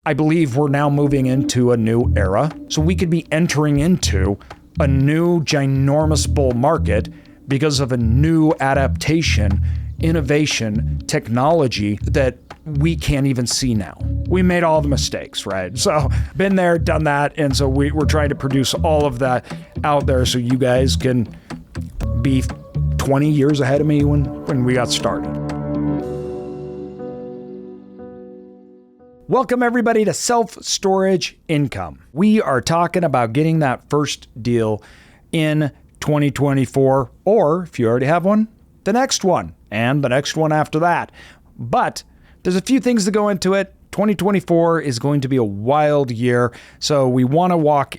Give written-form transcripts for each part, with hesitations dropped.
I believe we're now moving into a new era. So we could be entering into a new ginormous bull market because of a new adaptation, innovation, technology that we can't even see now. We made all the mistakes, right? So been there, done that. And so we're trying to produce all of that out there so you guys can be 20 years ahead of me when we got started. Welcome everybody to Self-Storage Income. We are talking about getting that first deal in 2024, or if you already have one, the next one, and the next one after that. But there's a few things that go into it. 2024 is going to be a wild year, so we want to walk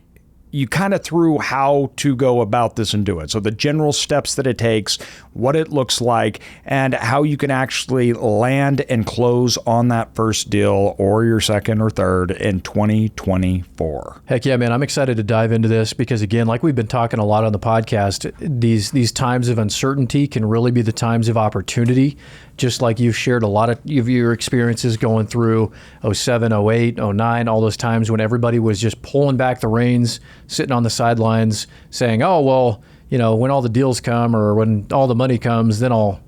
you kind of through how to go about this and do it. So the general steps that it takes, what it looks like, and how you can actually land and close on that first deal or your second or third in 2024. Heck yeah, man. I'm excited to dive into this because, again, like we've been talking a lot on the podcast, these times of uncertainty can really be the times of opportunity. Just like you've shared a lot of your experiences going through 07, 08, 09, all those times when everybody was just pulling back the reins, sitting on the sidelines saying, oh, well, when all the deals come or when all the money comes, then I'll,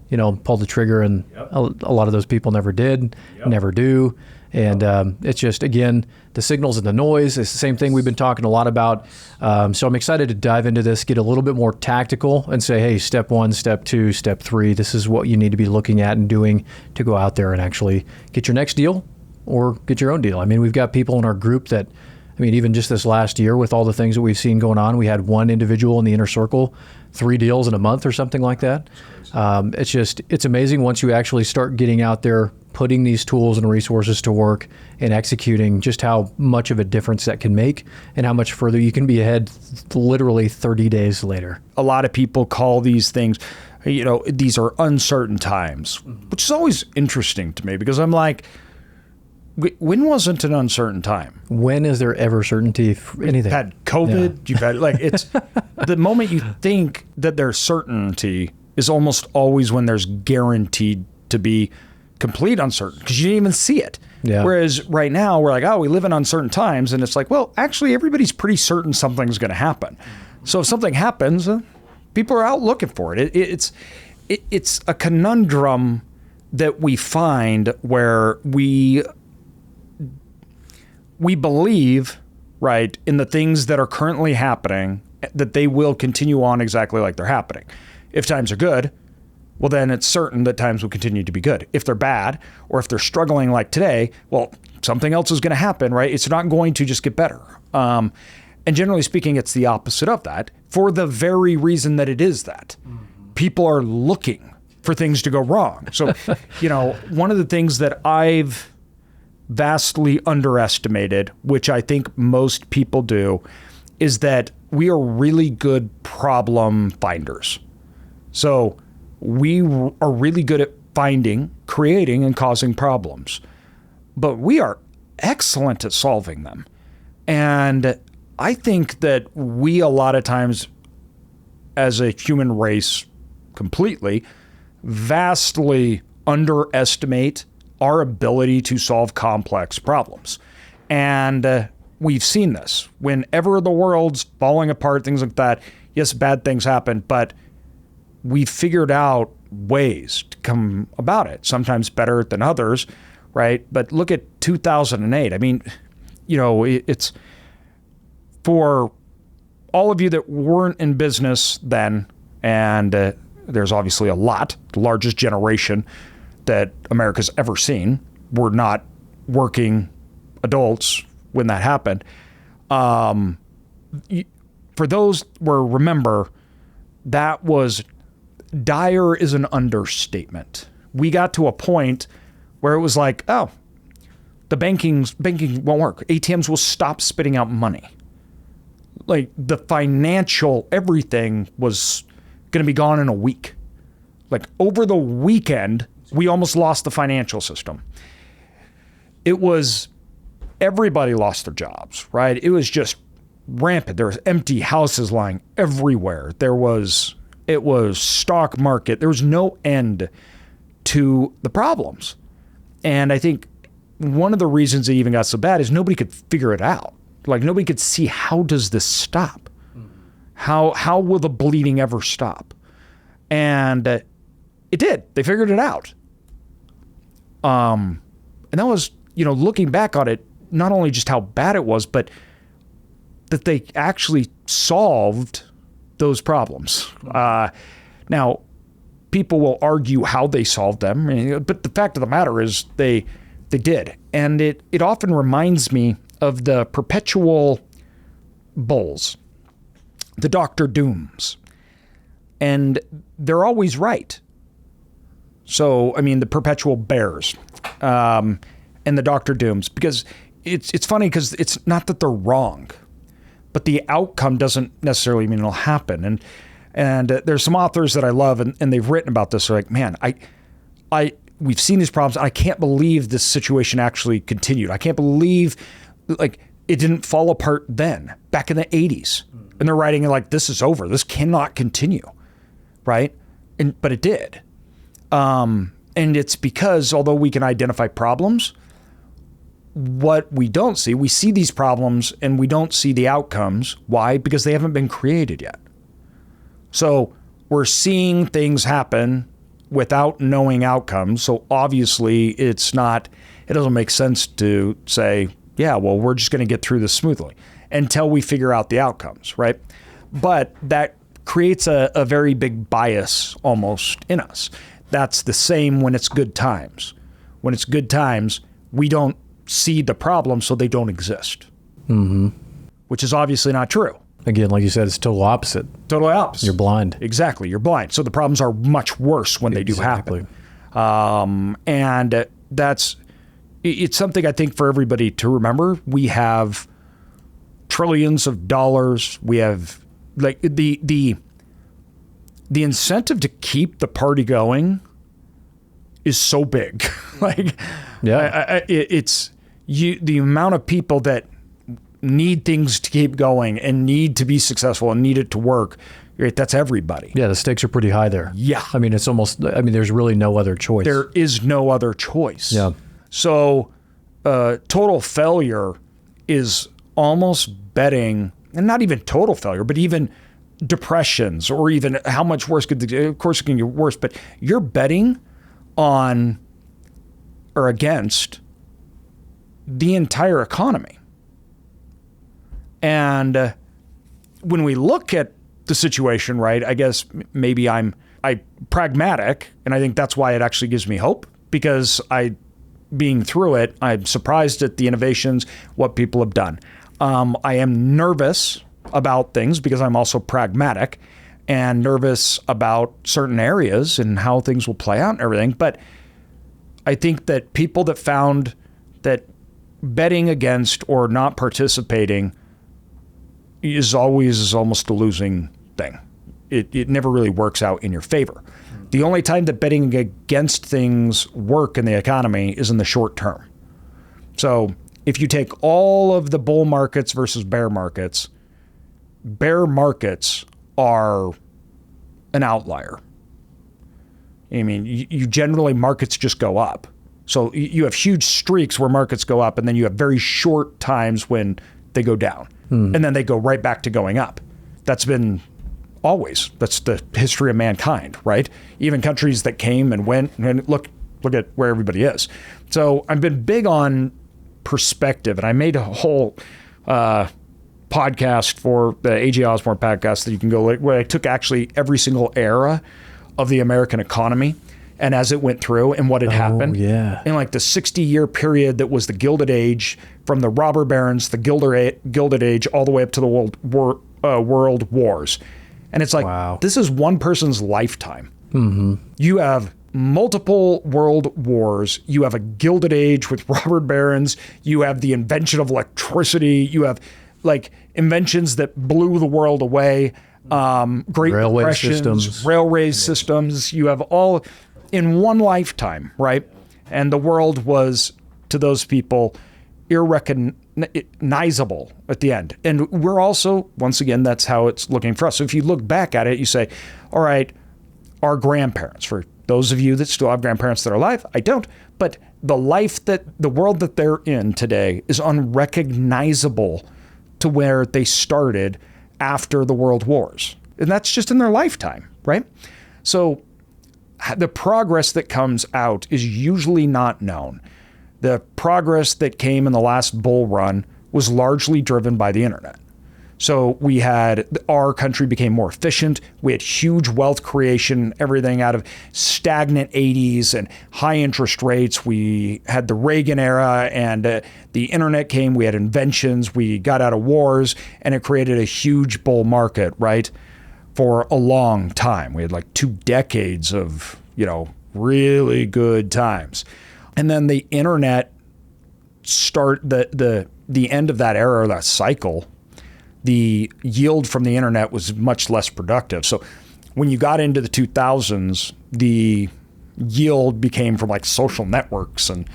pull the trigger. And a lot of those people never did, never do. And it's just, again, the signals and the noise. It's the same thing we've been talking a lot about. So I'm excited to dive into this, get a little bit more tactical and say, hey, step 1, step 2, step 3, this is what you need to be looking at and doing to go out there and actually get your next deal or get your own deal. I mean, we've got people in our group that, even just this last year with all the things that we've seen going on, we had one individual in the inner circle, 3 deals in a month or something like that. It's amazing once you actually start getting out there, putting these tools and resources to work and executing, just how much of a difference that can make and how much further you can be ahead literally 30 days later. A lot of people call these things, these are uncertain times, which is always interesting to me because I'm like, when wasn't an uncertain time? When is there ever certainty for anything? You've had COVID, You've had, it's the moment you think that there's certainty is almost always when there's guaranteed to be complete uncertain because you didn't even see it. Yeah. Whereas right now we're like, we live in uncertain times. And it's like, well, actually everybody's pretty certain something's going to happen. So if something happens, people are out looking for it. It's a conundrum that we find where we believe, right, in the things that are currently happening, that they will continue on exactly like they're happening. If times are good, well, then it's certain that times will continue to be good. If they're bad, or if they're struggling like today, well, something else is going to happen, right? It's not going to just get better. And generally speaking, it's the opposite of that for the very reason that it is that. People are looking for things to go wrong. So, one of the things that I've vastly underestimated, which I think most people do, is that we are really good problem finders. So we are really good at finding, creating, and causing problems, but we are excellent at solving them. And I think that we a lot of times as a human race completely vastly underestimate our ability to solve complex problems. And we've seen this. Whenever the world's falling apart, things like that, yes, bad things happen, but we've figured out ways to come about it, sometimes better than others, right? But look at 2008. It's for all of you that weren't in business then, and there's obviously a lot, the largest generation that America's ever seen. We're not working adults when that happened. For those remember, that was dire is an understatement. We got to a point where it was like, the banking won't work. ATMs will stop spitting out money. Like the financial, everything was going to be gone in a week. Like over the weekend, we almost lost the financial system. It was, everybody lost their jobs, right? It was just rampant. There was empty houses lying everywhere. It was stock market. There was no end to the problems. And I think one of the reasons it even got so bad is nobody could figure it out. Like nobody could see, how does this stop? How will the bleeding ever stop? And it did. They figured it out. And that was, looking back on it, not only just how bad it was, but that they actually solved those problems. Now, people will argue how they solved them, but the fact of the matter is they did. And it often reminds me of the perpetual bulls, the Dr. Dooms. And they're always right. So, the Perpetual Bears and the Dr. Dooms, because it's funny because it's not that they're wrong, but the outcome doesn't necessarily mean it'll happen. And there's some authors that I love, and they've written about this. They're like, man, we've seen these problems. I can't believe this situation actually continued. I can't believe it didn't fall apart then, back in the 80s. And they're writing like, this is over. This cannot continue, right? But it did. And it's because although we can identify problems, what we don't see, we see these problems and we don't see the outcomes. Why? Because they haven't been created yet. So we're seeing things happen without knowing outcomes. So obviously it doesn't make sense to say, yeah, well, we're just going to get through this smoothly until we figure out the outcomes, right? But that creates a very big bias almost in us. That's the same when it's good times. When it's good times, we don't see the problem, so they don't exist. Mm-hmm. Which is obviously not true. Again, like you said, it's total opposite. Total opposite. You're blind. Exactly. You're blind. So the problems are much worse when they do happen. And it's something I think for everybody to remember. We have trillions of dollars. We have the incentive to keep the party going is so big. The amount of people that need things to keep going and need to be successful and need it to work, right? That's everybody. Yeah, the stakes are pretty high there. Yeah. It's almost, there's really no other choice. There is no other choice. Yeah. So total failure is almost betting, and not even total failure, but even depressions, or even how much worse of course it can get worse, but you're betting on or against the entire economy. And when we look at the situation, right, I guess maybe I'm pragmatic, and I think that's why it actually gives me hope, because being through it, I'm surprised at the innovations, what people have done. I am nervous about things because I'm also pragmatic, and nervous about certain areas and how things will play out and everything. But I think that people that found that betting against or not participating is almost a losing thing. It never really works out in your favor. The only time that betting against things work in the economy is in the short term. So if you take all of the bull markets versus bear markets are an outlier. You generally, markets just go up. So you have huge streaks where markets go up, and then you have very short times when they go down. And then they go right back to going up. That's been always. That's the history of mankind, right? Even countries that came and went, and look at where everybody is. So I've been big on perspective, and I made a whole podcast for the A.J. Osborne podcast that you can go, where I took actually every single era of the American economy and as it went through and what had happened in the 60-year period that was the Gilded Age, from the robber barons, the Gilded Age, all the way up to the world wars. And it's like, wow, this is one person's lifetime. Mm-hmm. You have multiple world wars. You have a Gilded Age with robber barons. You have the invention of electricity. You have inventions that blew the world away. Great Depressions, railway systems. You have all in one lifetime, right? And the world was, to those people, irrecognizable at the end. And we're also, once again, that's how it's looking for us. So if you look back at it, you say, all right, our grandparents, for Those of you that still have grandparents that are alive, I don't. But the world that they're in today is unrecognizable to where they started after the world wars. And that's just in their lifetime, right? So the progress that comes out is usually not known. The progress that came in the last bull run was largely driven by the internet. So our country became more efficient. We had huge wealth creation, everything out of stagnant 80s and high interest rates. We had the Reagan era, and the internet came. We had inventions. We got out of wars, and it created a huge bull market, right? For a long time. We had like 2 decades of, really good times. And then the internet the end of that era, that cycle, the yield from the internet was much less productive. So when you got into the 2000s, the yield became from like social networks and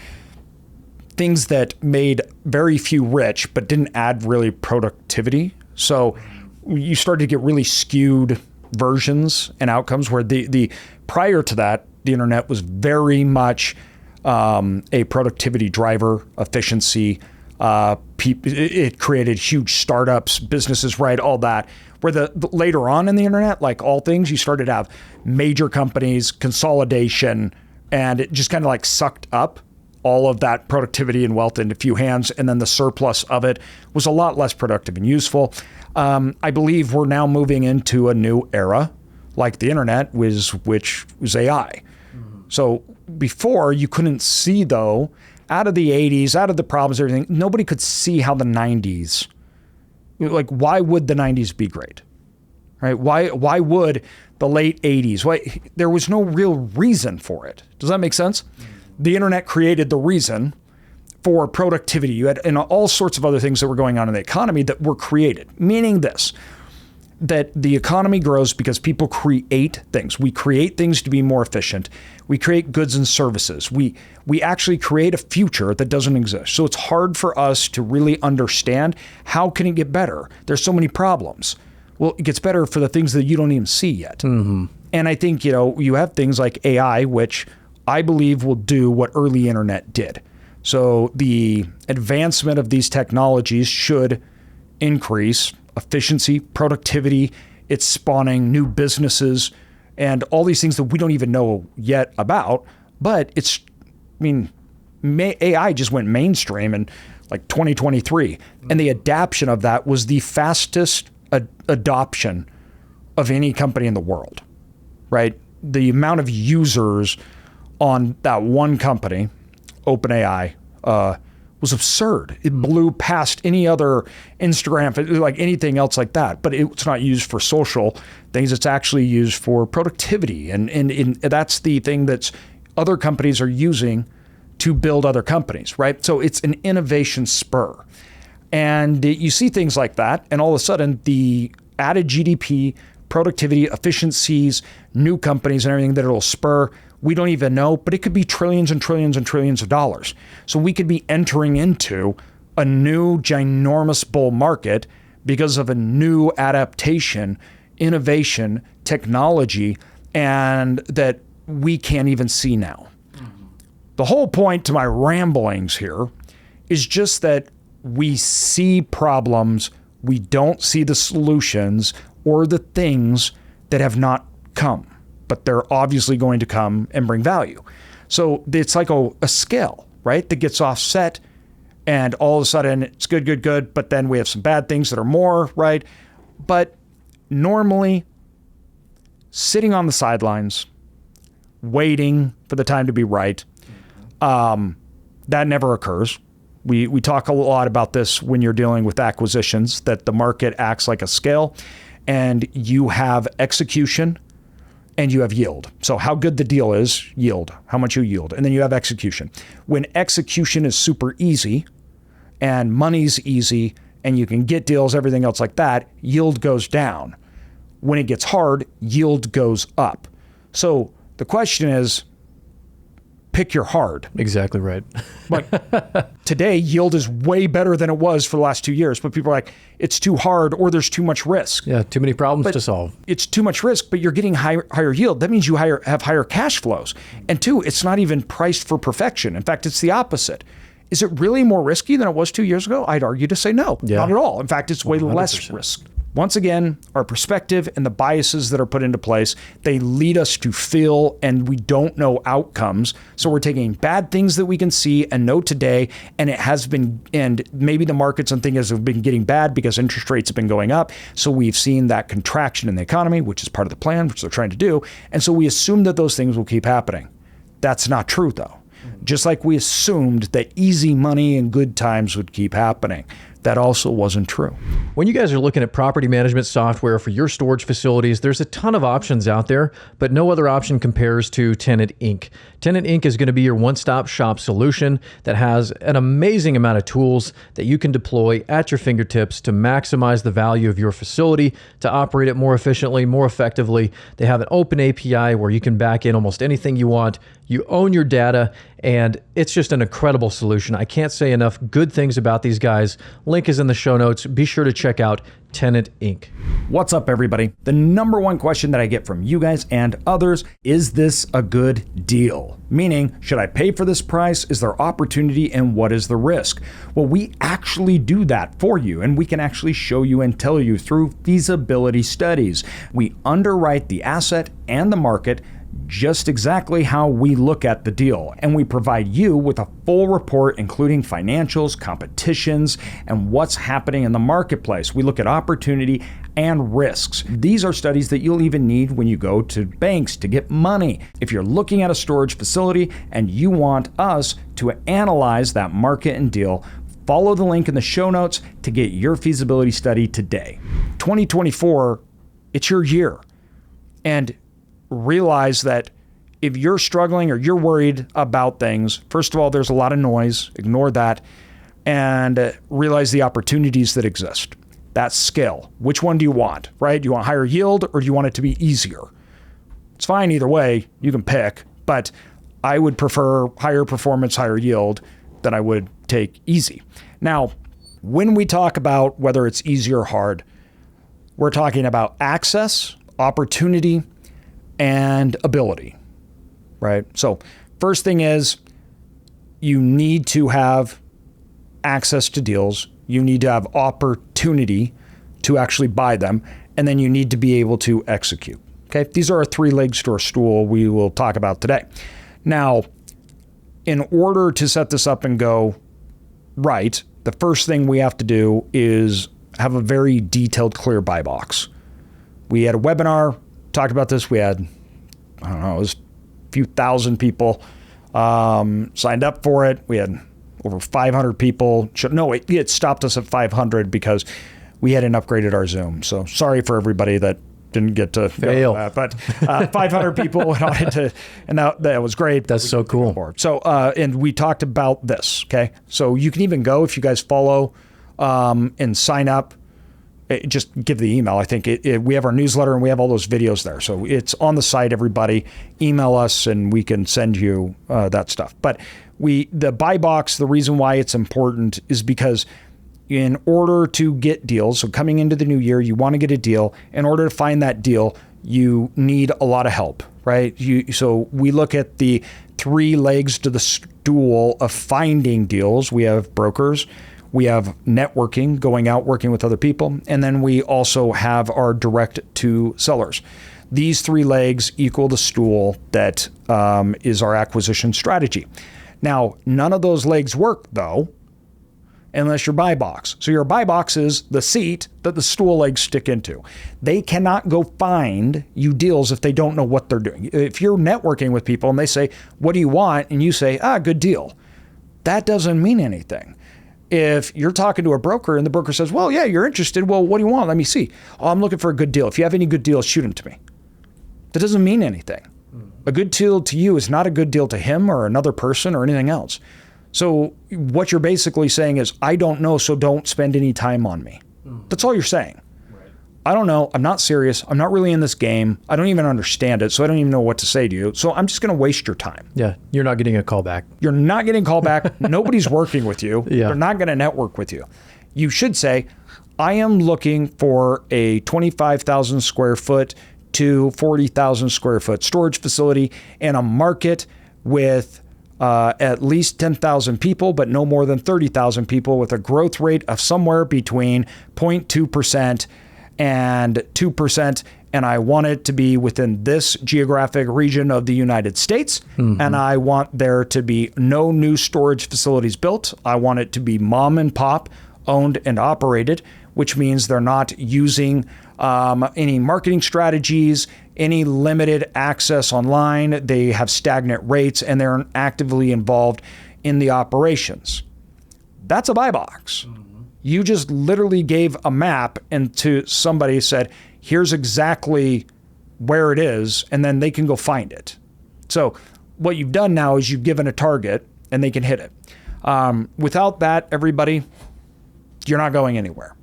things that made very few rich, but didn't add really productivity. So you started to get really skewed versions and outcomes where the prior to that, the internet was very much a productivity driver, efficiency. It created huge startups, businesses, right? All that. Where the later on in the internet, like all things, you started to have major companies, consolidation, and it just kind of like sucked up all of that productivity and wealth into a few hands. And then the surplus of it was a lot less productive and useful. I believe we're now moving into a new era, like the internet, which was AI. So before, you couldn't see, though, out of the 80s, out of the problems, everything, nobody could see how the 90s, like, why would the 90s be great, right? Why would the late 80s? There was no real reason for it. Does that make sense? The internet created the reason for productivity. You had and all sorts of other things that were going on in the economy that were created, meaning this, that the economy grows because people create things. We create things to be more efficient. We create goods and services. We actually create a future that doesn't exist. So it's hard for us to really understand how can it get better. There's so many problems. Well, it gets better for the things that you don't even see yet. Mm-hmm. And I think, you have things like AI, which I believe will do what early internet did. So the advancement of these technologies should increase efficiency, productivity. It's spawning new businesses and all these things that we don't even know yet about. But AI just went mainstream in like 2023. And the adoption of that was the fastest adoption of any company in the world, right? The amount of users on that one company, OpenAI, was absurd. It blew past any other Instagram, like anything else like that. But it's not used for social things. It's actually used for productivity. And that's the thing that other companies are using to build other companies, right? So it's an innovation spur. And you see things like that, and all of a sudden the added GDP, productivity, efficiencies, new companies and everything that it'll spur, we don't even know, but it could be trillions and trillions and trillions of dollars. So we could be entering into a new ginormous bull market because of a new adaptation, innovation, technology, and that we can't even see now. Mm-hmm. The whole point to my ramblings here is just that we see problems, we don't see the solutions or the things that have not come, but they're obviously going to come and bring value. So it's like a scale, right? That gets offset and all of a sudden it's good, but then we have some bad things that are more, right? But normally sitting on the sidelines, waiting for the time to be right, that never occurs. We talk a lot about this when you're dealing with acquisitions, that the market acts like a scale and you have execution and you have yield. So how good the deal is, yield, how much you yield. And then you have execution. When execution is super easy and money's easy and you can get deals, everything else like that, yield goes down. When it gets hard, yield goes up. So the question is, pick your hard. Exactly right. Like today, yield is way better than it was for the last 2 years, but people are like, it's too hard or there's too much risk. Yeah, too many problems to solve. It's too much risk, but you're getting higher yield. That means you have higher cash flows. And two, it's not even priced for perfection. In fact, it's the opposite. Is it really more risky than it was 2 years ago? I'd argue to say no, not at all. In fact, it's way 100%. Less risk. Once again, our perspective and the biases that are put into place, they lead us to feel and we don't know outcomes. So we're taking bad things that we can see and know today, and it has been, and maybe the markets and things have been getting bad because interest rates have been going up. So we've seen that contraction in the economy, which is part of the plan, which they're trying to do. And so we assume that those things will keep happening. That's not true though. Just like we assumed that easy money and good times would keep happening. That also wasn't true. When you guys are looking at property management software for your storage facilities, there's a ton of options out there, but no other option compares to Tenant Inc. Tenant Inc. is going to be your one-stop shop solution that has an amazing amount of tools that you can deploy at your fingertips to maximize the value of your facility, to operate it more efficiently, more effectively. They have an open API where you can back in almost anything you want. You own your data, and it's just an incredible solution. I can't say enough good things about these guys. Link is in the show notes. Be sure to check out Tenant Inc. What's up, everybody? The number one question that I get from you guys and others, is this a good deal? Meaning, should I pay for this price? Is there opportunity, and what is the risk? Well, we actually do that for you, and we can actually show you and tell you through feasibility studies. We underwrite the asset and the market just exactly how we look at the deal. And we provide you with a full report, including financials, competitions, and what's happening in the marketplace. We look at opportunity and risks. These are studies that you'll even need when you go to banks to get money. If you're looking at a storage facility and you want us to analyze that market and deal, follow the link in the show notes to get your feasibility study today. 2024, it's your year. And realize that if you're struggling or you're worried about things, first of all, there's a lot of noise. Ignore that and realize the opportunities that exist. That's scale. Which one do you want, right? Do you want higher yield or do you want it to be easier? It's fine either way. You can pick, but I would prefer higher performance, higher yield than I would take easy. Now, when we talk about whether it's easy or hard, we're talking about access, opportunity, and ability, right? So first thing is you need to have access to deals. You need to have opportunity to actually buy them. And then you need to be able to execute. Okay. These are our 3 legs to our stool we will talk about today. Now, in order to set this up and go right, the first thing we have to do is have a very detailed, clear buy box. We had a webinar, talked about this. We had, I don't know, it was a few thousand people signed up for it. We had over 500 people. No, it stopped us at 500 because we hadn't upgraded our Zoom. So sorry for everybody that didn't get to fail. But 500 people went on it, and that was great. That's so cool. So, and we talked about this, okay? So you can even go, if you guys follow and sign up, just give the email. I think we have our newsletter and we have all those videos there. So it's on the site, everybody. Email us and we can send you that stuff. But the buy box, the reason why it's important is because in order to get deals, so coming into the new year, you want to get a deal. In order to find that deal, you need a lot of help, right? So we look at the 3 legs to the stool of finding deals. We have brokers. We have networking, going out, working with other people. And then we also have our direct to sellers. These 3 legs equal the stool that is our acquisition strategy. Now, none of those legs work though, unless your buy box. So your buy box is the seat that the stool legs stick into. They cannot go find you deals if they don't know what they're doing. If you're networking with people and they say, what do you want? And you say, good deal. That doesn't mean anything. If you're talking to a broker and the broker says, well, yeah, you're interested. Well, what do you want? Let me see. Oh, I'm looking for a good deal. If you have any good deals, shoot them to me. That doesn't mean anything. A good deal to you is not a good deal to him or another person or anything else. So what you're basically saying is, I don't know, so don't spend any time on me. That's all you're saying. Right. I don't know. I'm not serious. I'm not really in this game. I don't even understand it. So I don't even know what to say to you. So I'm just going to waste your time. Yeah. You're not getting a call back. You're not getting a call back. Nobody's working with you. Yeah. They're not going to network with you. You should say, I am looking for a 25,000 square foot to 40,000 square foot storage facility in a market with at least 10,000 people, but no more than 30,000 people, with a growth rate of somewhere between 0.2% and 2%. And I want it to be within this geographic region of the United States. And I want there to be no new storage facilities built. I want it to be mom and pop owned and operated, which means they're not using any marketing strategies, any limited access online. They have stagnant rates and they're actively involved in the operations. That's a buy box. You just literally gave a map and to somebody said, here's exactly where it is, and then they can go find it. So what you've done now is you've given a target and they can hit it. Without that, everybody, you're not going anywhere.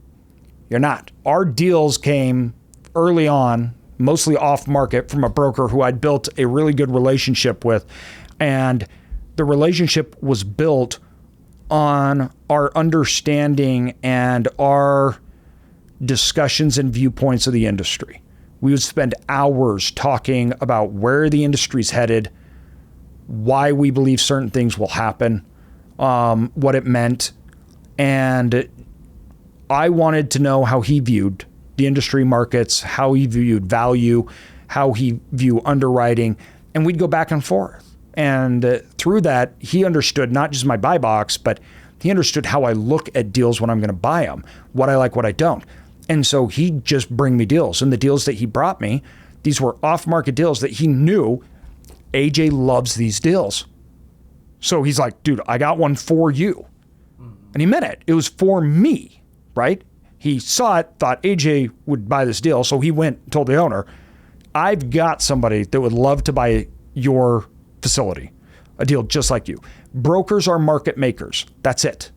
You're not. Our deals came early on, mostly off market, from a broker who I'd built a really good relationship with. And the relationship was built on our understanding and our discussions and viewpoints of the industry. We would spend hours talking about where the industry's headed, why we believe certain things will happen, what it meant. And I wanted to know how he viewed the industry markets, how he viewed value, how he viewed underwriting, and we'd go back and forth. And through that, he understood not just my buy box, but he understood how I look at deals when I'm going to buy them, what I like, what I don't. And so he'd just bring me deals. And the deals that he brought me, these were off-market deals that he knew AJ loves these deals. So he's like, dude, I got one for you. And he meant it. It was for me, right? He saw it, thought AJ would buy this deal. So he went and told the owner, I've got somebody that would love to buy your facility, a deal just like you. Brokers are market makers. That's it.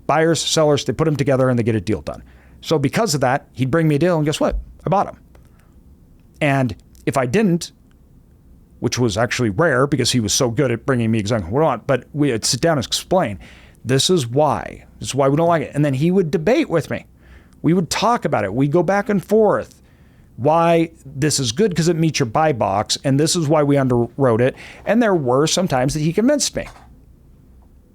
Buyers, sellers, they put them together and they get a deal done. So because of that, he'd bring me a deal and guess what? I bought him. And if I didn't, which was actually rare because he was so good at bringing me exactly what I want, but we'd sit down and explain, this is why we don't like it. And then he would debate with me. We would talk about it. We'd go back and forth. Why this is good because it meets your buy box, and this is why we underwrote it. And there were some times that he convinced me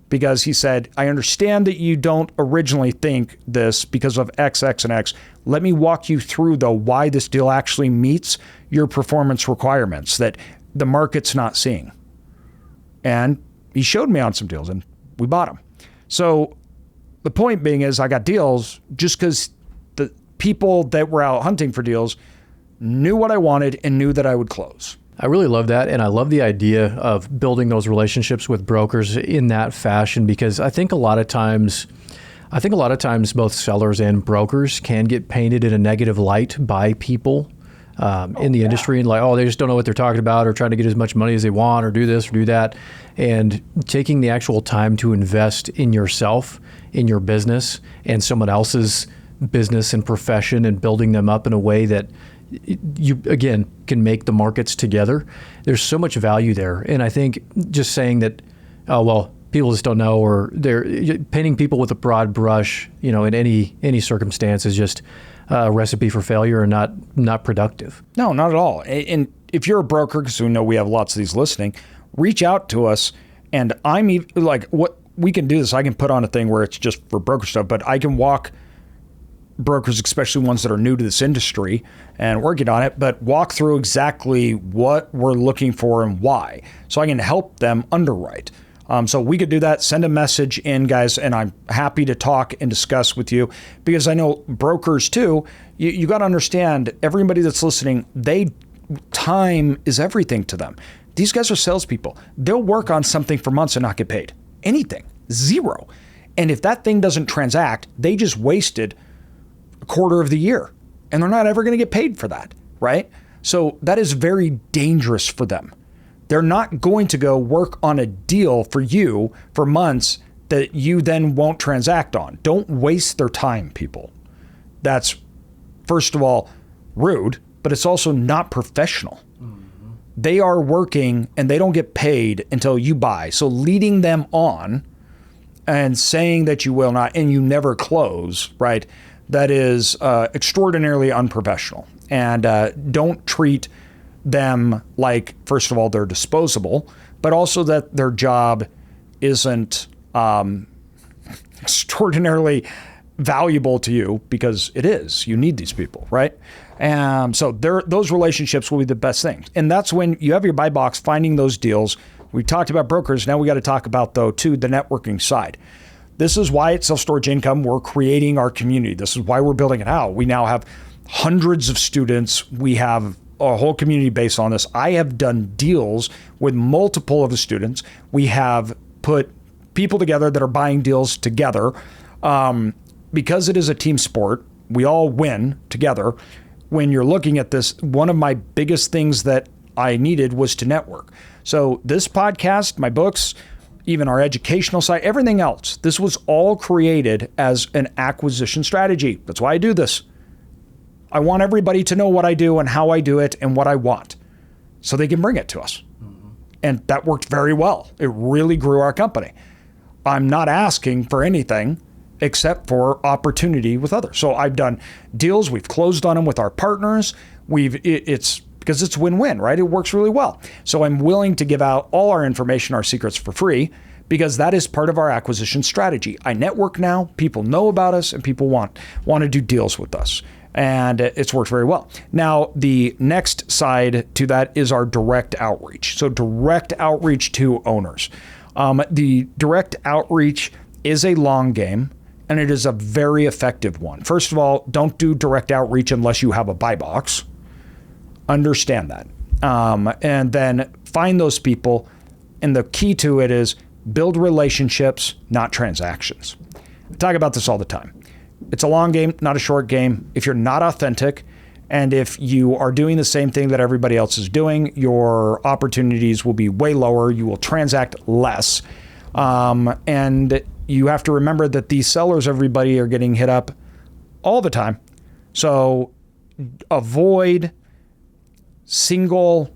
because he said, I understand that you don't originally think this because of X, X, and X. Let me walk you through, though, why this deal actually meets your performance requirements that the market's not seeing. And he showed me on some deals, and we bought them. So the point being is I got deals just because the people that were out hunting for deals knew what I wanted and knew that I would close. I really love that. And I love the idea of building those relationships with brokers in that fashion, because I think a lot of times both sellers and brokers can get painted in a negative light by people in the industry, and like, oh, they just don't know what they're talking about, or trying to get as much money as they want, or do this or do that. And taking the actual time to invest in yourself, in your business, and someone else's business and profession, and building them up in a way that you, again, can make the markets together. There's so much value there. And I think just saying that, oh, well, people just don't know, or they're painting people with a broad brush, in any circumstance, is just a recipe for failure and not productive. No, not at all. And if you're a broker, because we know we have lots of these listening, reach out to us. And I'm even, like, what we can do this, I can put on a thing where it's just for broker stuff, but I can walk brokers, especially ones that are new to this industry and working on it, but walk through exactly what we're looking for and why, so I can help them underwrite. So we could do that. Send a message in, guys, and I'm happy to talk and discuss with you, because I know brokers too, you got to understand, everybody that's listening, time is everything to them. These guys are salespeople. They'll work on something for months and not get paid anything, zero. And if that thing doesn't transact, they just wasted a quarter of the year, and they're not ever going to get paid for that, right? So that is very dangerous for them. They're not going to go work on a deal for you for months that you then won't transact on. Don't waste their time, people. That's first of all, rude, but it's also not professional. They are working and they don't get paid until you buy. So leading them on and saying that you will not and you never close, right? That is extraordinarily unprofessional. And don't treat them like, first of all, they're disposable, but also that their job isn't extraordinarily valuable to you, because it is. You need these people, right? So those relationships will be the best things. And that's when you have your buy box, finding those deals. We talked about brokers. Now we got to talk about, though, too, the networking side. This is why at Self-Storage Income, we're creating our community. This is why we're building it out. We now have hundreds of students. We have a whole community based on this. I have done deals with multiple of the students. We have put people together that are buying deals together. Because it is a team sport, we all win together. When you're looking at this, one of my biggest things that I needed was to network. So this podcast, my books, even our educational side, everything else, this was all created as an acquisition strategy. That's why I do this. I want everybody to know what I do and how I do it and what I want, so they can bring it to us. And that worked very well. It really grew our company. I'm not asking for anything except for opportunity with others. So I've done deals. We've closed on them with our partners. It's because it's win-win, right? It works really well. So I'm willing to give out all our information, our secrets for free, because that is part of our acquisition strategy. I network now. People know about us and people want to do deals with us. And it's worked very well. Now, the next side to that is our direct outreach. So direct outreach to owners. The direct outreach is a long game, and it is a very effective one. First of all, don't do direct outreach unless you have a buy box. Understand that. And then find those people. And the key to it is build relationships, not transactions. I talk about this all the time. It's a long game, not a short game. If you're not authentic, and if you are doing the same thing that everybody else is doing, your opportunities will be way lower. You will transact less. And you have to remember that these sellers, everybody, are getting hit up all the time. So avoid single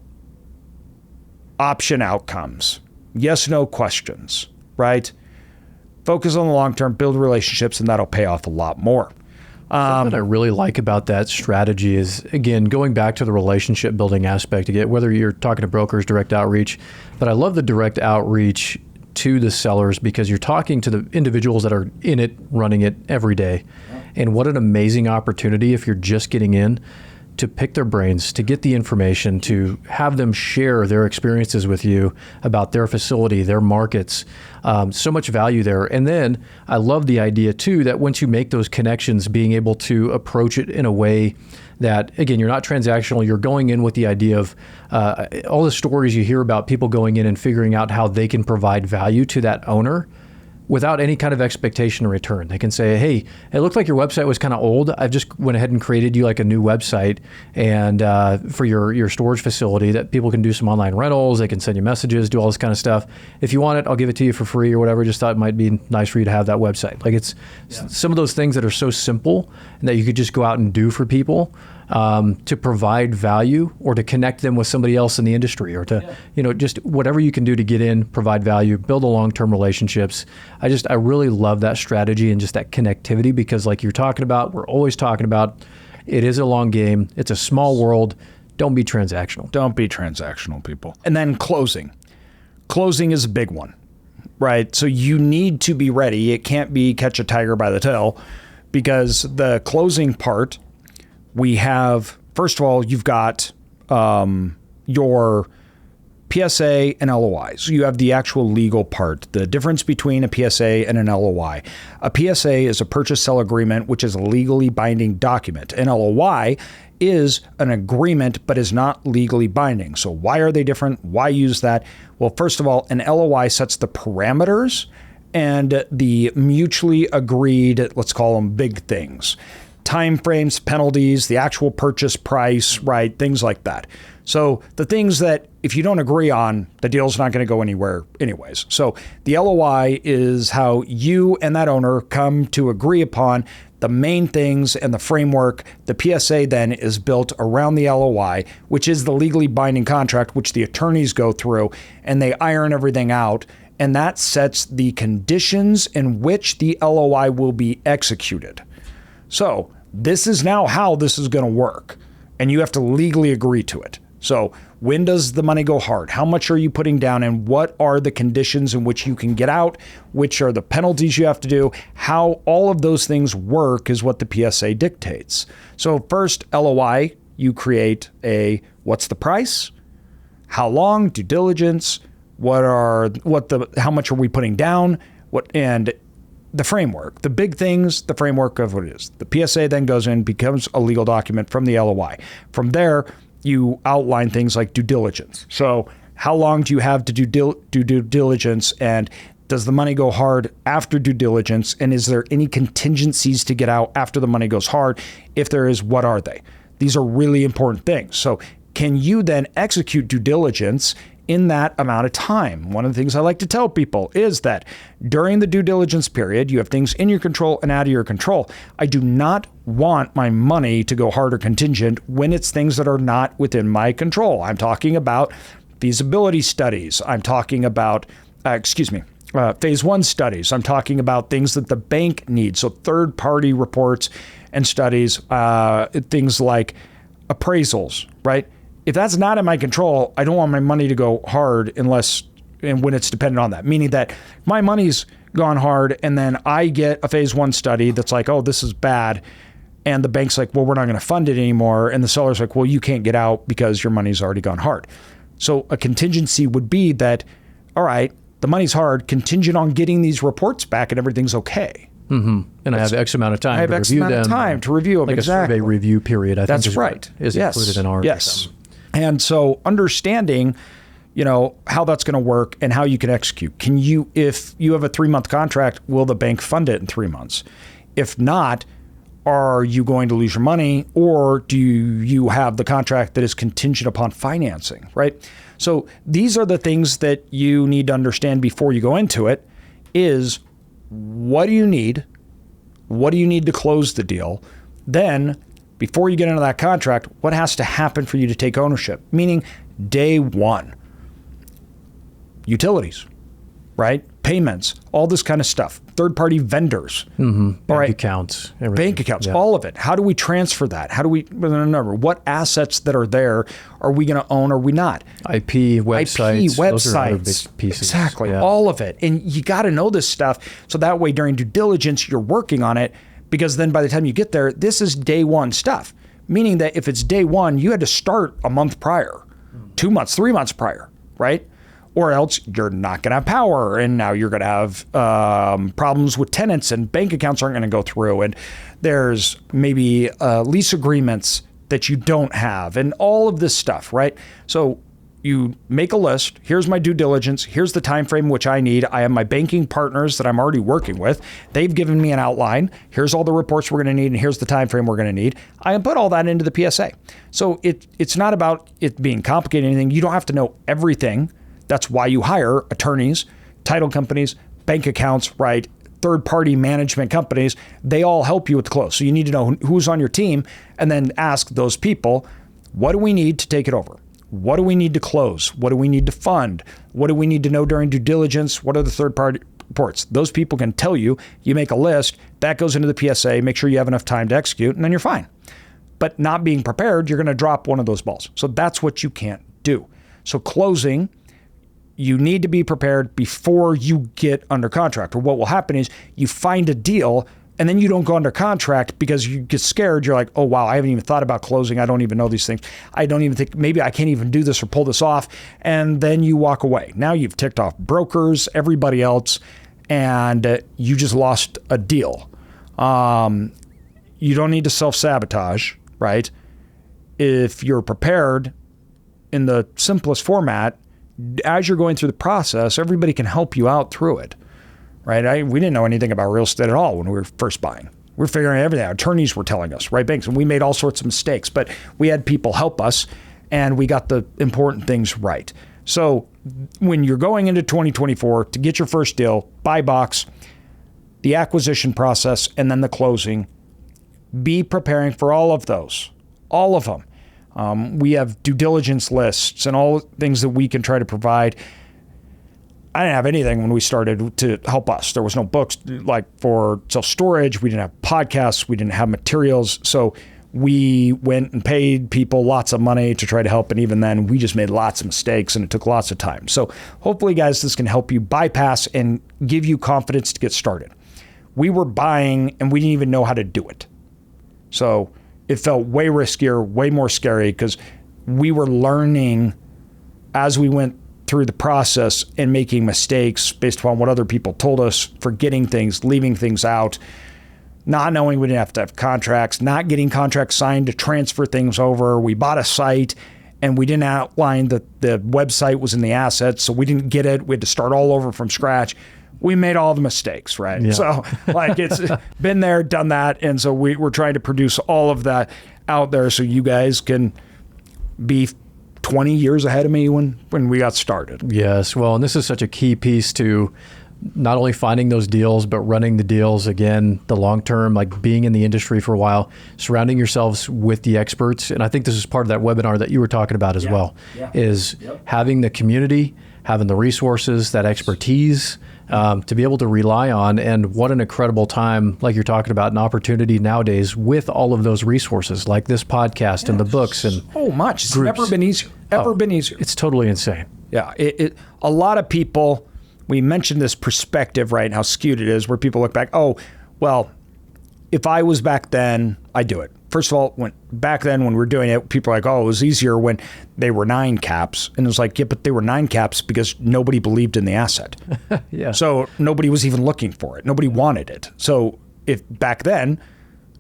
option outcomes. Yes, no questions, right? Focus on the long term, build relationships, and that'll pay off a lot more. What I really like about that strategy is, again, going back to the relationship building aspect again, whether you're talking to brokers, direct outreach, but I love the direct outreach to the sellers, because you're talking to the individuals that are in it, running it every day. And what an amazing opportunity if you're just getting in, to pick their brains, to get the information, to have them share their experiences with you about their facility, their markets. So much value there. And then I love the idea too that once you make those connections, being able to approach it in a way that, again, you're not transactional. You're going in with the idea of all the stories you hear about people going in and figuring out how they can provide value to that owner without any kind of expectation in return. They can say, hey, it looked like your website was kind of old. I've just went ahead and created you like a new website and for your storage facility that people can do some online rentals. They can send you messages, do all this kind of stuff. If you want it, I'll give it to you for free or whatever. Just thought it might be nice for you to have that website. Like some of those things that are so simple and that you could just go out and do for people to provide value or to connect them with somebody else in the industry or to, just whatever you can do to get in, provide value, build a long-term relationships. I really love that strategy and just that connectivity, because like you're talking about, we're always talking about, it is a long game. It's a small world. Don't be transactional. Don't be transactional, people. And then closing. Closing is a big one, right? So you need to be ready. It can't be catch a tiger by the tail, because the closing part, we have, first of all, you've got your PSA and LOI. So you have the actual legal part, the difference between a PSA and an LOI. A PSA is a purchase sale agreement, which is a legally binding document. An LOI is an agreement, but is not legally binding. So why are they different? Why use that? Well, first of all, an LOI sets the parameters and the mutually agreed, let's call them big things. time frames, penalties, the actual purchase price, right? Things like that. So the things that if you don't agree on, the deal's not going to go anywhere anyways. So the LOI is how you and that owner come to agree upon the main things and the framework. The PSA then is built around the LOI, which is the legally binding contract, which the attorneys go through and they iron everything out. And that sets the conditions in which the LOI will be executed. So this is now how this is going to work. And you have to legally agree to it. So when does the money go hard? How much are you putting down? And what are the conditions in which you can get out? Which are the penalties you have to do? How all of those things work is what the PSA dictates. So first, LOI, you create what's the price? How long? Due diligence? How much are we putting down? And the framework, the big things, the framework of what it is. The PSA then goes in, becomes a legal document from the LOI. From there, you outline things like due diligence. So how long do you have to do due diligence? And does the money go hard after due diligence? And is there any contingencies to get out after the money goes hard? If there is, what are they? These are really important things. So can you then execute due diligence in that amount of time? One of the things I like to tell people is that during the due diligence period, you have things in your control and out of your control. I do not want my money to go hard or contingent when it's things that are not within my control. I'm talking about feasibility studies. I'm talking about, phase one studies. I'm talking about things that the bank needs. So third-party reports and studies, things like appraisals, right? If that's not in my control, I don't want my money to go hard and when it's dependent on that. Meaning that my money's gone hard and then I get a phase one study that's like, oh, this is bad. And the bank's like, well, we're not going to fund it anymore. And the seller's like, well, you can't get out because your money's already gone hard. So a contingency would be that, all right, the money's hard, contingent on getting these reports back and everything's okay. Mm-hmm. And I have X amount of time to review them. Like exactly. A survey review period, I think. That's right. Is included in ours. Yes. And so understanding, how that's going to work and how you can execute. If you have a 3-month contract, will the bank fund it in 3 months? If not, are you going to lose your money, or do you have the contract that is contingent upon financing, right? So these are the things that you need to understand before you go into it is what do you need? What do you need to close the deal? Then before you get into that contract, what has to happen for you to take ownership? Meaning day one, utilities, right? Payments, all this kind of stuff. Third-party vendors. Mm-hmm. Bank accounts. Everything. Bank accounts, all of it. How do we transfer that? What assets that are there are we going to own or are we not? IP, websites. Those are other big pieces. Exactly, all of it. And you got to know this stuff so that way during due diligence, you're working on it. Because then by the time you get there, this is day one stuff. Meaning that if it's day one, you had to start a month prior, 2 months, 3 months prior, right? Or else you're not going to have power. And now you're going to have problems with tenants and bank accounts aren't going to go through. And there's maybe lease agreements that you don't have and all of this stuff, right? So you make a list. Here's my due diligence. Here's the time frame which I need. I have my banking partners that I'm already working with. They've given me an outline. Here's all the reports we're going to need, and here's the time frame we're going to need. I put all that into the PSA. So it's not about it being complicated or anything. You don't have to know everything. That's why you hire attorneys, title companies, bank accounts, right? Third-party management companies. They all help you with the close. So you need to know who's on your team and then ask those people, what do we need to take it over? What do we need to close? What do we need to fund? What do we need to know during due diligence? What are the third-party reports? Those people can tell you. You make a list. That goes into the PSA. Make sure you have enough time to execute, and then you're fine. But not being prepared, you're going to drop one of those balls. So that's what you can't do. So closing, you need to be prepared before you get under contract. Or what will happen is you find a deal and then you don't go under contract because you get scared. You're like, oh, wow, I haven't even thought about closing. I don't even know these things. I don't even think, maybe I can't even do this or pull this off. And then you walk away. Now you've ticked off brokers, everybody else, and you just lost a deal. You don't need to self-sabotage, right? If you're prepared in the simplest format, as you're going through the process, everybody can help you out through it. Right? We didn't know anything about real estate at all when we were first buying. We're figuring everything out. Attorneys were telling us, right? Banks, and we made all sorts of mistakes, but we had people help us, and we got the important things right. So when you're going into 2024 to get your first deal, buy box, the acquisition process, and then the closing, be preparing for all of those, all of them. We have due diligence lists and all things that we can try to provide. I didn't have anything when we started to help us. There was no books like for self-storage. We didn't have podcasts. We didn't have materials. So we went and paid people lots of money to try to help. And even then, we just made lots of mistakes and it took lots of time. So hopefully, guys, this can help you bypass and give you confidence to get started. We were buying and we didn't even know how to do it. So it felt way riskier, way more scary because we were learning as we went through the process and making mistakes based upon what other people told us, forgetting things, leaving things out, not knowing we didn't have to have contracts, not getting contracts signed to transfer things over. We bought a site and we didn't outline that the website was in the assets, so we didn't get it. We had to start all over from scratch. We made all the mistakes, right? Yeah. So like it's been there, done that. And so we're trying to produce all of that out there so you guys can be 20 years ahead of me when we got started. Yes. Well, and this is such a key piece to not only finding those deals, but running the deals again, the long term, like being in the industry for a while, surrounding yourselves with the experts. And I think this is part of that webinar that you were talking about as well, is having the community, having the resources, that expertise to be able to rely on. And what an incredible time, like you're talking about, an opportunity nowadays with all of those resources, like this podcast and the books and so much. It's groups. Never been easier. Been easier. It's totally insane. Yeah. A lot of people, we mentioned this perspective, right, and how skewed it is, where people look back, oh, well, if I was back then, I'd do it. First of all, back then when we were doing it, people were like, oh, it was easier when they were 9 caps. And it was like, yeah, but they were 9 caps because nobody believed in the asset. Yeah. So nobody was even looking for it. Nobody wanted it. So if back then,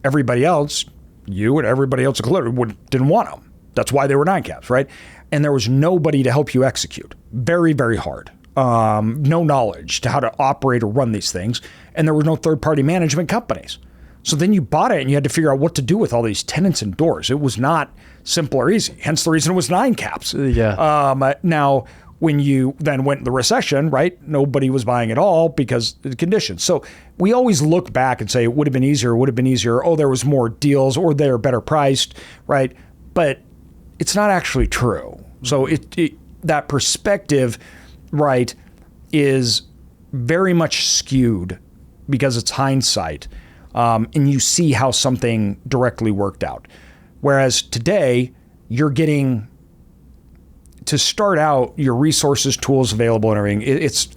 everybody else, you and everybody else didn't want them. That's why they were 9 caps, right? And there was nobody to help you execute. Very, very hard. No knowledge to how to operate or run these things. And there were no third-party management companies. So then you bought it and you had to figure out what to do with all these tenants and doors. It was not simple or easy. Hence the reason it was 9 caps. Yeah. Now, when you then went in the recession, right, nobody was buying at all because of the conditions. So we always look back and say it would have been easier. Oh, there was more deals or they're better priced, right? But it's not actually true. So that perspective, right, is very much skewed because it's hindsight. And you see how something directly worked out. Whereas today, you're getting to start out your resources, tools available and everything. It's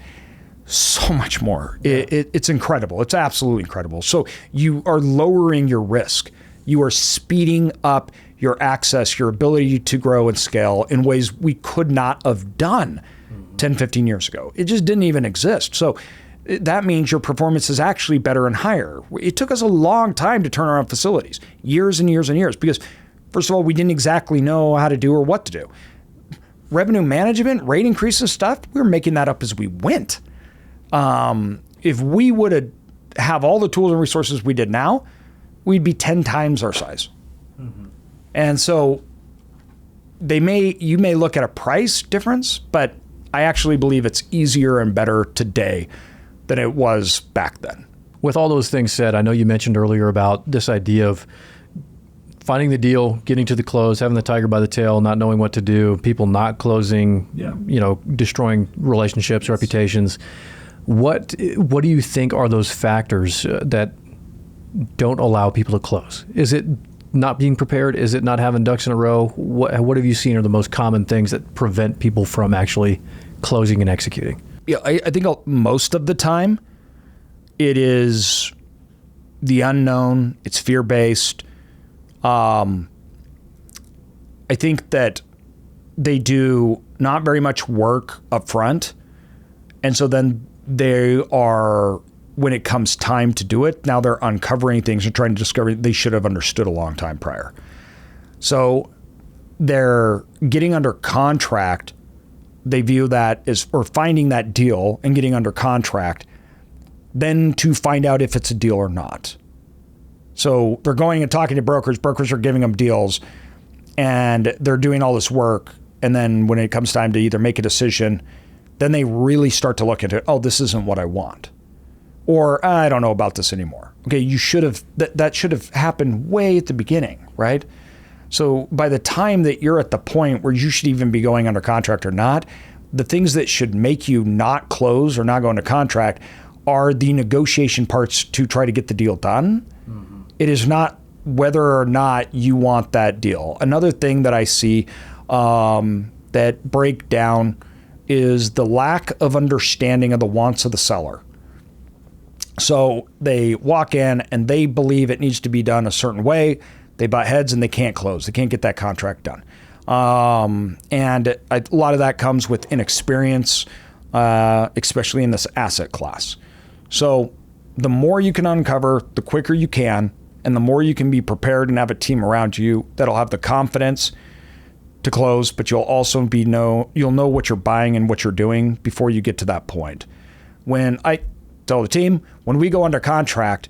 so much more. It's incredible. It's absolutely incredible. So you are lowering your risk. You are speeding up your access, your ability to grow and scale in ways we could not have done 10, 15 years ago. It just didn't even exist. So that means your performance is actually better and higher. It took us a long time to turn around facilities, years and years and years, because first of all, we didn't exactly know how to do or what to do. Revenue management, rate increases stuff, we were making that up as we went. If we would have all the tools and resources we did now, we'd be 10 times our size. Mm-hmm. And so you may look at a price difference, but I actually believe it's easier and better today than it was back then. With all those things said, I know you mentioned earlier about this idea of finding the deal, getting to the close, having the tiger by the tail, not knowing what to do, people not closing, destroying relationships, reputations. What do you think are those factors that don't allow people to close? Is it not being prepared? Is it not having ducks in a row? What have you seen are the most common things that prevent people from actually closing and executing? Yeah, I think most of the time it is the unknown. It's fear-based. I think that they do not very much work up front. And so then they are, when it comes time to do it, now they're uncovering things and trying to discover they should have understood a long time prior. So they're getting under contract. They view that as, or finding that deal and getting under contract, then to find out if it's a deal or not. So they're going and talking to brokers. Brokers are giving them deals, and they're doing all this work. And then when it comes time to either make a decision, then they really start to look into it. Oh, this isn't what I want. Or I don't know about this anymore. Okay, you should have, that should have happened way at the beginning, right? So by the time that you're at the point where you should even be going under contract or not, the things that should make you not close or not go into contract are the negotiation parts to try to get the deal done. Mm-hmm. It is not whether or not you want that deal. Another thing that I see that break down is the lack of understanding of the wants of the seller. So they walk in and they believe it needs to be done a certain way. They butt heads and they can't close. They can't get that contract done. And a lot of that comes with inexperience, especially in this asset class. So the more you can uncover, the quicker you can, and the more you can be prepared and have a team around you that'll have the confidence to close, but you'll also you'll know what you're buying and what you're doing before you get to that point. When I tell the team, when we go under contract,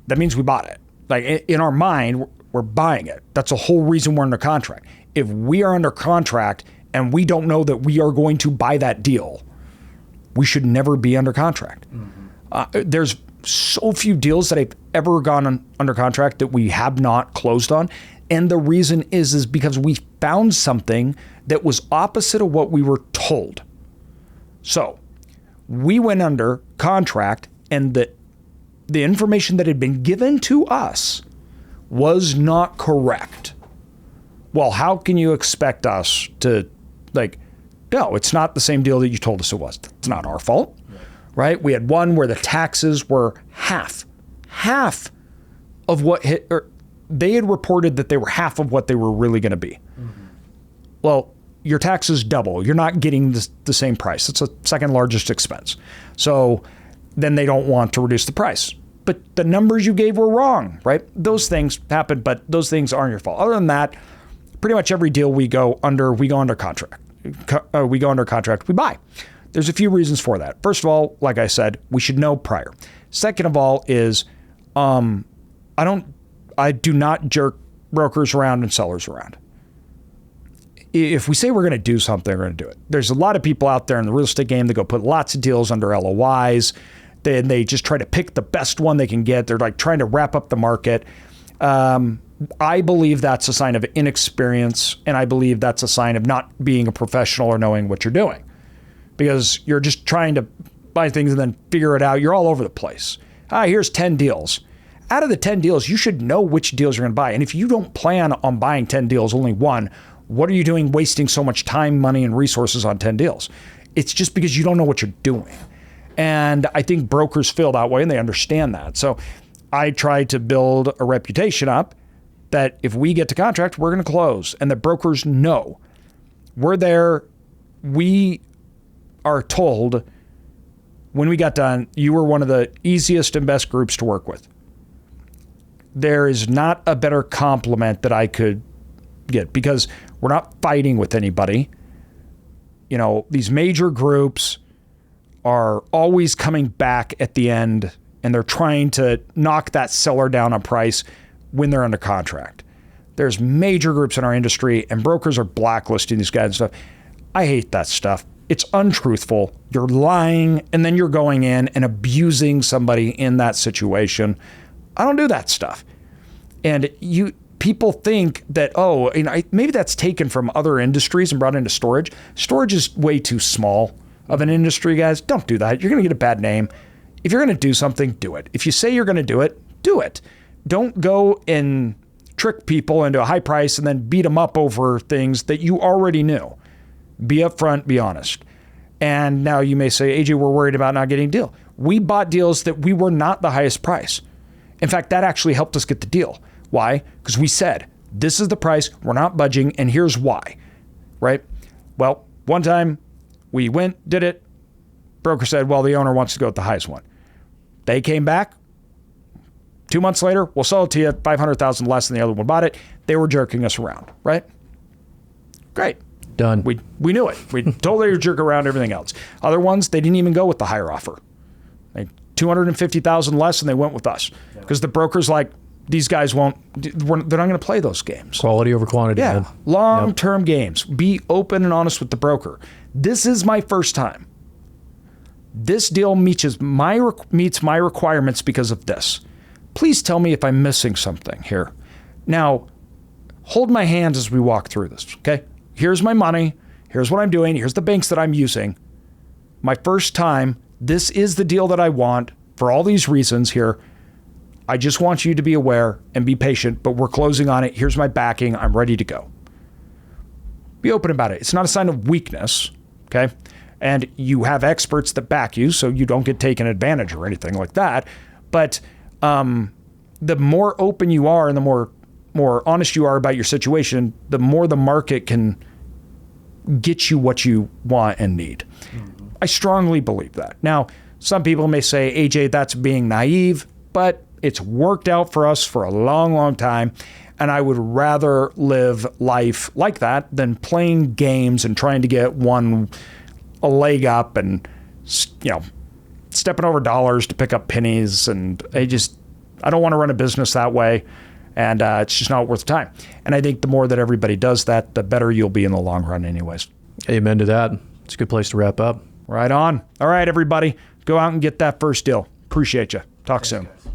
that means we bought it. Like in our mind, we're buying it. That's the whole reason we're under contract. If we are under contract and we don't know that we are going to buy that deal, we should never be under contract. Mm-hmm. There's so few deals that I've ever gone under contract that we have not closed on. And the reason is because we found something that was opposite of what we were told. So we went under contract and the information that had been given to us was not correct. Well, how can you expect us to no, it's not the same deal that you told us it was. It's not our fault, right? We had one where the taxes were half of what they had reported that they were half of what they were really going to be. Mm-hmm. Well, your taxes double. You're not getting the same price. It's the second largest expense. So then they don't want to reduce the price. But the numbers you gave were wrong, right? Those things happen, but those things aren't your fault. Other than that, pretty much every deal we go under contract. We go under contract, we buy. There's a few reasons for that. First of all, like I said, we should know prior. Second of all is I do not jerk brokers around and sellers around. If we say we're going to do something, we're going to do it. There's a lot of people out there in the real estate game that go put lots of deals under LOIs. Then they just try to pick the best one they can get. They're like trying to wrap up the market. I believe that's a sign of inexperience, and I believe that's a sign of not being a professional or knowing what you're doing, because you're just trying to buy things and then figure it out. You're all over the place. Here's 10 deals. Out of the 10 deals, you should know which deals you're going to buy. And if you don't plan on buying 10 deals, only one, what are you doing wasting so much time, money, and resources on 10 deals? It's just because you don't know what you're doing. And I think brokers feel that way and they understand that. So I try to build a reputation up that if we get to contract, we're going to close, and the brokers know we're there. We are told when we got done, you were one of the easiest and best groups to work with. There is not a better compliment that I could get, because we're not fighting with anybody. You know, these major groups are always coming back at the end, and they're trying to knock that seller down on price when they're under contract. There's major groups in our industry, and brokers are blacklisting these guys and stuff. I hate that stuff. It's untruthful. You're lying, and then you're going in and abusing somebody in that situation. I don't do that stuff. And people think that, maybe that's taken from other industries and brought into storage. Storage is way too small of an industry, guys. Don't do that. You're going to get a bad name. If you're going to do something, do it. If you say you're going to do it, do it. Don't go and trick people into a high price and then beat them up over things that you already knew. Be upfront, be honest. And now you may say, AJ, we're worried about not getting a deal. We bought deals that we were not the highest price. In fact, that actually helped us get the deal. Why? Because we said, this is the price, we're not budging, and here's why, right? Well, one time we went, did it. Broker said, well, the owner wants to go with the highest one. They came back. 2 months later, we'll sell it to you $500,000 less than the other one bought it. They were jerking us around, right? Great. Done. We knew it. We told they were jerking around everything else. Other ones, they didn't even go with the higher offer. They $250,000 less, and they went with us because the broker's like, these guys they're not going to play those games. Quality over quantity. Yeah, Man. long-term games. Be open and honest with the broker. This is my first time. This deal meets my requirements because of this. Please tell me if I'm missing something here. Now, hold my hand as we walk through this, okay? Here's my money. Here's what I'm doing. Here's the banks that I'm using. My first time, this is the deal that I want for all these reasons here. I just want you to be aware and be patient, but we're closing on it. Here's my backing. I'm ready to go. Be open about it. It's not a sign of weakness, okay? And you have experts that back you, so you don't get taken advantage or anything like that. But the more open you are and the more honest you are about your situation, the more the market can get you what you want and need. Mm-hmm. I strongly believe that. Now, some people may say, AJ, that's being naive, but it's worked out for us for a long, long time. And I would rather live life like that than playing games and trying to get a leg up and, stepping over dollars to pick up pennies. And I don't want to run a business that way. And it's just not worth the time. And I think the more that everybody does that, the better you'll be in the long run anyways. Amen to that. It's a good place to wrap up. Right on. All right, everybody. Go out and get that first deal. Appreciate you. Talk soon. Guys.